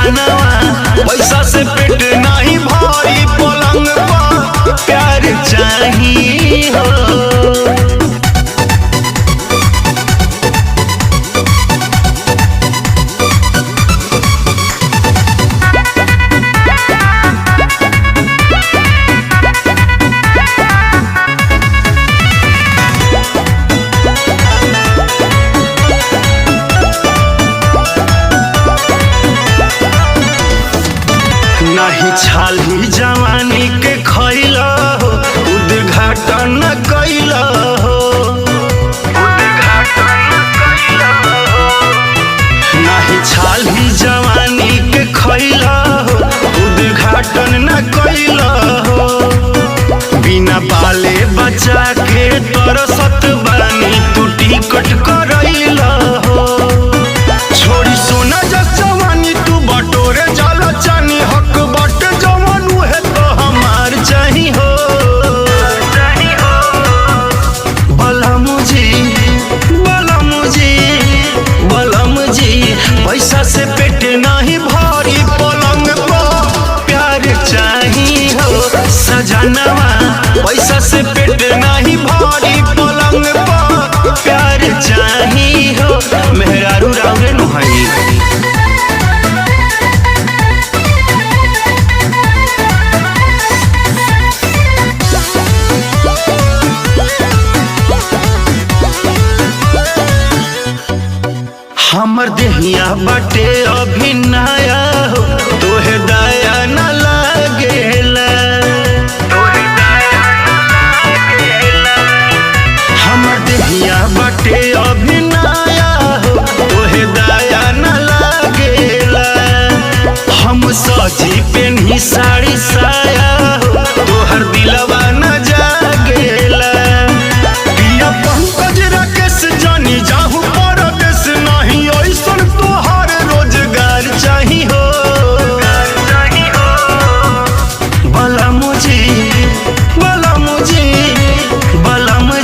सजनवा पैसा से पेट नहीं भरी पलंग पर प्यार चाहिए हो। नहीं छाली जवानी के खैला हो उद्घाटन कैला हो, नहीं छाली जवानी के खैला हो उद्घाटन न कैला हो। बिना बाले बचा के तरसत बानी तू टिकट करैला हो। छोड़ी सोना जस जवानी तू बटोरे जल चानी हक बट जवन उहे तो हमार चाही हो। बलम जी पैसा से पेट नहीं भरी पलंग पर प्यार चाही हो। सजनवा पैसा से पेट नहीं भरी पलंग पर प्यार चाही हो। मेहरारू रावरे नुहाई हमर देहिया बाटे अभी नया हो तोहे दया न लागेला। हमर देहिया बाटे अभी नया हो तोहे दया न लागेला। हम सजी पेन्ही साड़ी साया हो तोहर दिलवा न जागेला। पिया पंकज राकेश जानी जाहू परदेश नहीं ऐसन तोहार रोजगार चाही हो। बलम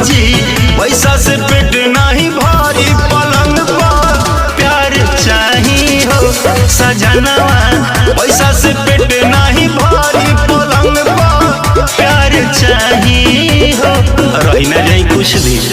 जी पैसा से पेट नहीं भरी पलंग पर प्यार चाही हो। सजनवा पैसा से पेट नहीं भरी पलंग पर प्यार चाही हो। रही न जाई कुछ दिन।